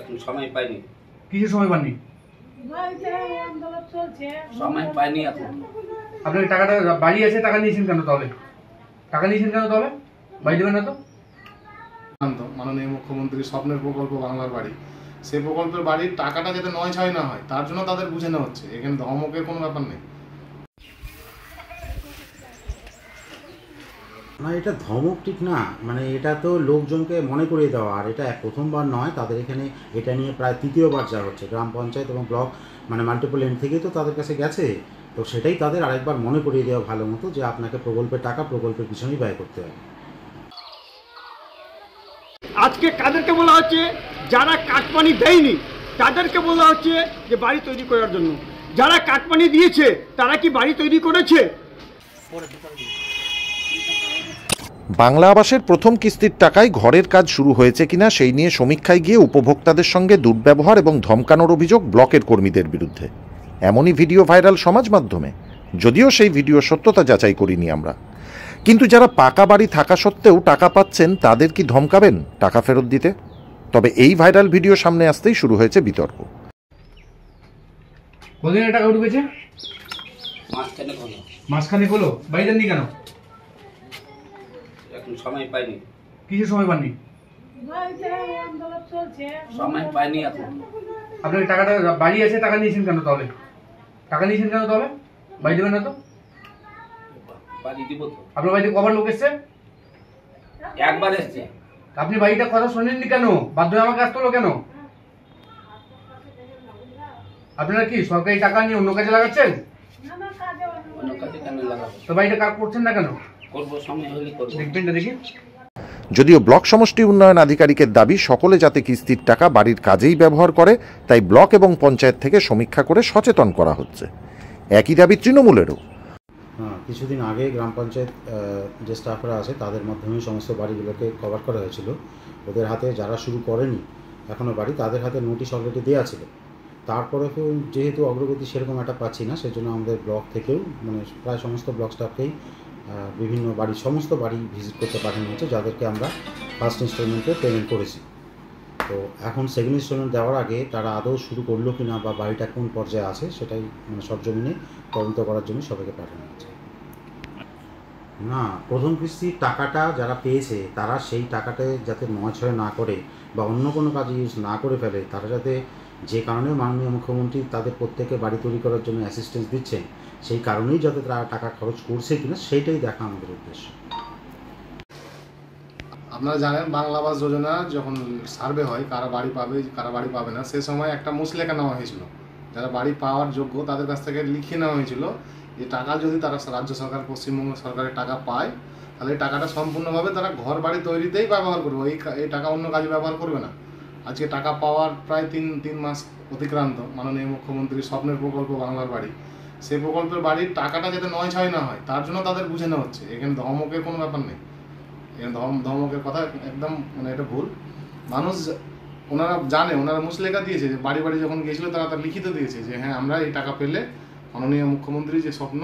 এখন সময় পাইনি। কিসের সময় পাননি? সময় পাইনি এখন। আপনার টাকাটা বাড়ি আছে, টাকা নিয়েছেন কেন তাহলে? টাকা নিয়েছেন কেন তাহলে? বাড়ি দেবেন না তো? মাননীয় মুখ্যমন্ত্রী স্বপ্নের প্রকল্প বাংলার বাড়ি, সেই প্রকল্পের বাড়ির টাকাটা যাতে ৯/৬ না হয় তার জন্য তাদের বুঝে নেওয়া হচ্ছে। এখানে ধমকের কোনো ব্যাপার নেই। না, এটা ধমক ঠিক না। মানে এটা তো লোকজনকে মনে করিয়ে দেওয়া, আর এটা প্রথমবার নয়, তাদের এখানে এটা নিয়ে প্রায় তৃতীয়বার যা হচ্ছে। গ্রাম পঞ্চায়েত এবং ব্লক মানে মাল্টিপল এন্ড থেকেই তো তাদের কাছে গেছে, তো সেটাই তাদের আরেকবার মনে করিয়ে দেওয়া ভালো মতো যে আপনাকে প্রকল্পের টাকা প্রকল্পের পিছনেই ব্যয় করতে হবে। আজকে কাদেরকে বলা হচ্ছে? যারা কাটমানি দেয়নি তাদেরকে বলা হচ্ছে যে বাড়ি তৈরি করার জন্য। যারা কাটমানি দিয়েছে তারা কি বাড়ি তৈরি করেছে? বাংলা আবাসের প্রথম কিস্তির টাকায় ঘরের কাজ শুরু হয়েছে কিনা সেই নিয়ে সমীক্ষায় গিয়ে উপভোক্তাদের সঙ্গে দুর্ব্যবহার এবং ধমকানোর অভিযোগ ব্লকের কর্মীদের বিরুদ্ধে। এমনই ভিডিও ভাইরাল সমাজ মাধ্যমে, যদিও সেই ভিডিও সত্যতা যাচাই করিনি আমরা। কিন্তু যারা পাকা বাড়ি থাকা সত্ত্বেও টাকা পাচ্ছেন তাদের কি ধমকাবেন টাকা ফেরত দিতে? তবে এই ভাইরাল ভিডিও সামনে আসতেই শুরু হয়েছে বিতর্ক। কদিনের টাকা ঢুকেছে? মাসখানেক হলো। বাড়ি দেননি কেন? এখন সময় পাইনি। কিসের সময় পাননি? সময় পাইনি এখন। আপনার টাকাটা বাড়ি আছে, টাকা নিয়েছেন কেন তাহলে? টাকা নিয়েছেন কেন তাহলে? বাড়ি দেবেন না তো? বাড়ি দিব তো। আপনার বাড়িতে কবার লোক এসছে? একবার এসছে। আপনি বাড়িটার কথা শোনেননি কেন? বাধ্য হয়ে আমাকে আসতে হলো কেন? আপনারা কি সরকারি টাকা নিয়ে অন্য কাজে লাগাচ্ছেন? অন্য কাজে কেন লাগাবো? তো বাড়িটা কাজ করছেন না কেন? করবো, সময় হলে করবো। দেখবেন না দেখি। যদিও ব্লক সমষ্টি উন্নয়ন আধিকারিকের দাবি সকলে যাতে কিস্তির টাকা বাড়ির কাজেই ব্যবহার করে, তাই ব্লক এবং পঞ্চায়েত থেকে সমীক্ষা করে সচেতন করা হচ্ছে। একই দাবি তৃণমূলেরও। কিছুদিন আগে গ্রাম পঞ্চায়েত যে স্টাফরা আছে তাদের মাধ্যমে সমস্ত বাড়িগুলোকে কভার করা হয়েছিল। ওদের হাতে যারা শুরু করেনি এখনও বাড়ি, তাদের হাতে নোটিশ অলরেডি দেওয়া ছিল। তারপরেও যেহেতু অগ্রগতি সেরকম একটা পাচ্ছি না, সেজন্য আমাদের ব্লক থেকেও মানে প্রায় সমস্ত ব্লক স্টাফকেই বিভিন্ন বাড়ির সমস্ত বাড়ি ভিজিট করতে পাঠানো হয়েছে, যাদেরকে আমরা ফার্স্ট ইনস্টলমেন্টে পেমেন্ট করেছি। তো এখন সেকেন্ড ইনস্টলমেন্ট দেওয়ার আগে তারা আদৌ শুরু করলো কি না বা বাড়িটা কোন পর্যায়ে আছে সেটাই মানে সরজমিনে তদন্ত করার জন্য সবাইকে পাঠানো হয়েছে। না, প্রথম কিস্তির টাকাটা যারা পেয়েছে তারা সেই টাকাটা যাতে ৯/৬ না করে বা অন্য কোনো কাজে ইউজ না করে ফেলে, তারা যাতে যে কারণে মাননীয় মুখ্যমন্ত্রী তাদের প্রত্যেকে বাড়ি তৈরি করার জন্য অ্যাসিস্ট্যান্স দিচ্ছেন, সেই কারণেই যাতে তারা টাকা খরচ করছে কিনা সেইটাই দেখা আমাদের উদ্দেশ্য। আপনারা জানেন বাংলা আবাস যোজনা যখন সার্ভে হয় কারা বাড়ি পাবে কারা বাড়ি পাবে না, সে সময় একটা মুচলেখা নেওয়া হয়েছিল। যারা বাড়ি পাওয়ার যোগ্য তাদের কাছ থেকে লিখে নেওয়া হয়েছিল যে টাকা যদি তারা রাজ্য সরকার পশ্চিমবঙ্গ সরকারের টাকা পায় তাহলে এই টাকাটা সম্পূর্ণভাবে তারা ঘর বাড়ি তৈরিতেই ব্যবহার করবে, এই টাকা অন্য কাজে ব্যবহার করবে না। আজকে টাকা পাওয়ার প্রায় তিন মাস অতিক্রান্ত। মাননীয় মুখ্যমন্ত্রী স্বপ্নের প্রকল্প বাংলার বাড়ি, সেই প্রকল্পের বাড়ির টাকাটা যাতে ৯/৬ না হয় তার জন্য তাদের বুঝে নেওয়া হচ্ছে। এখানে ধমকের কোনো ব্যাপার নেই। এখানে ধমকের কথা একদম মানে এটা ভুল। মানুষ ওনারা জানে, ওনারা মুচলেখা দিয়েছে যে বাড়ি বাড়ি যখন গিয়েছিল তারা লিখিত দিয়েছে যে হ্যাঁ আমরা এই টাকা পেলে মাননীয় মুখ্যমন্ত্রীর যে স্বপ্ন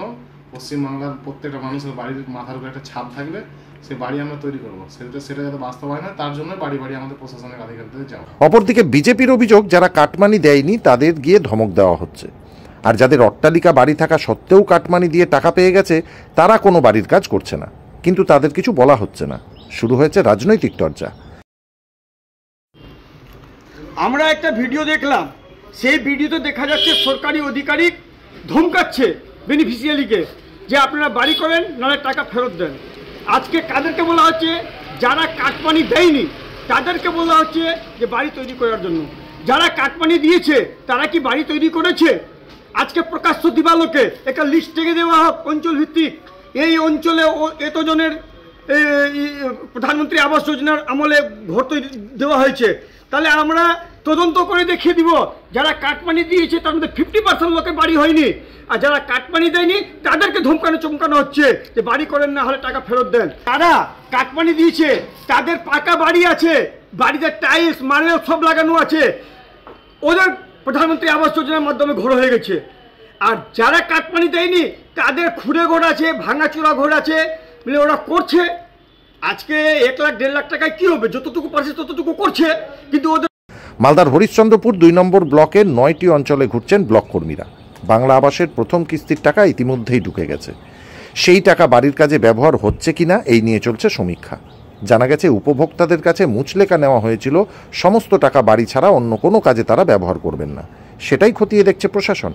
পশ্চিমবাংলার প্রত্যেকটা মানুষের বাড়ির মাথার উপরে একটা ছাদ থাকবে, সে বাড়ি আমরা তৈরি করবো, সেটা যাতে বাস্তবায়ন হয় তার জন্য বাড়ি বাড়ি আমাদের প্রশাসনিক আধিকারিকদের যাওয়া। অপরদিকে বিজেপির অভিযোগ যারা কাটমানি দেয়নি তাদের গিয়ে ধমক দেওয়া হচ্ছে, আর যাদের অট্টালিকা বাড়ি থাকা সত্ত্বেও কাটমানি দিয়ে টাকা পেয়ে গেছে তারা কোনো বাড়ির কাজ করছে না, কিন্তু তাদের কিছু বলা হচ্ছে না। শুরু হয়েছে রাজনৈতিক চর্চা। আমরা একটা ভিডিও দেখলাম, সেই ভিডিওতে দেখা যাচ্ছে সরকারি আধিকারিক ধমকাচ্ছে বেনিফিশিয়ারিকে যে আপনারা বাড়ি করেন নাহলে টাকা ফেরত দেন। আজকে কাদেরকে বলা হচ্ছে? যারা কাটমানি দেয়নি তাদেরকে বলা হচ্ছে যে বাড়ি তৈরি করার জন্য। যারা কাটমানি দিয়েছে তারা কি বাড়ি তৈরি করেছে? আজকে প্রকাশ্য দিবালোকে একটা লিস্ট থেকে দেওয়া হোক অঞ্চল ভিত্তিক, এই অঞ্চলে এতজনের প্রধানমন্ত্রী আবাস যোজনার আমলে ঘর তৈরি দেওয়া হয়েছে। তাহলে আমরা তদন্ত করে দেখিয়ে দিব যারা কাটমানি দিয়েছে তার মধ্যে 50% লোকের বাড়ি হয়নি, আর যারা কাটমানি দেয়নি তাদেরকে ধমকানো চমকানো হচ্ছে যে বাড়ি করেন না হলে টাকা ফেরত দেন। তারা কাটমানি দিয়েছে তাদের পাকা বাড়ি আছে, বাড়িতে টাইলস মার্বেল সব লাগানো আছে, ওদের প্রধানমন্ত্রী আবাস যোজনার মাধ্যমে ঘর হয়ে গেছে। আর যারা কাটমানি দেয়নি তাদের খুঁড়ে ঘর আছে, ভাঙাচোরা ঘর আছে, বলে ওরা করছে। আজকে 1 লাখ 1.5 লাখ টাকায় কী হবে? যতটুকু পারছে ততটুকু করছে, কিন্তু ওদের মালদার হরিশ্চন্দ্রপুর 2 নম্বর ব্লকের 9টি অঞ্চলে ঘুরছেন ব্লক কর্মীরা। বাংলা আবাসের প্রথম কিস্তির টাকা ইতিমধ্যেই ঢুকে গেছে। সেই টাকা বাড়ির কাজে ব্যবহার হচ্ছে কিনা এই নিয়ে চলছে সমীক্ষা। জানা গেছে উপভোক্তাদের কাছে মুচলেকা নেওয়া হয়েছিল, সমস্ত টাকা বাড়ি ছাড়া অন্য কোনো কাজে তারা ব্যবহার করবেন না। সেটাই খতিয়ে দেখছে প্রশাসন।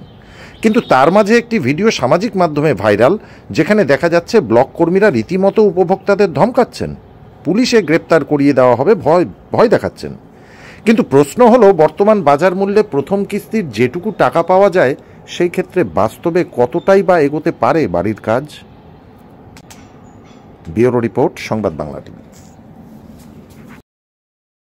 কিন্তু তার মাঝে একটি ভিডিও সামাজিক মাধ্যমে ভাইরাল, যেখানে দেখা যাচ্ছে ব্লক কর্মীরা রীতিমতো উপভোক্তাদের ধমকাচ্ছেন, পুলিশে গ্রেপ্তার করিয়ে দেওয়া হবে ভয় দেখাচ্ছেন। কিন্তু প্রশ্ন হলো, বর্তমান বাজার মূল্যে প্রথম কিস্তির যেটুকু টাকা পাওয়া যায় সেই ক্ষেত্রে বাস্তবে কতটাই বা এগোতে পারে বাড়ির কাজ? ব্যুরো রিপোর্ট, সংবাদ বাংলা টিভি।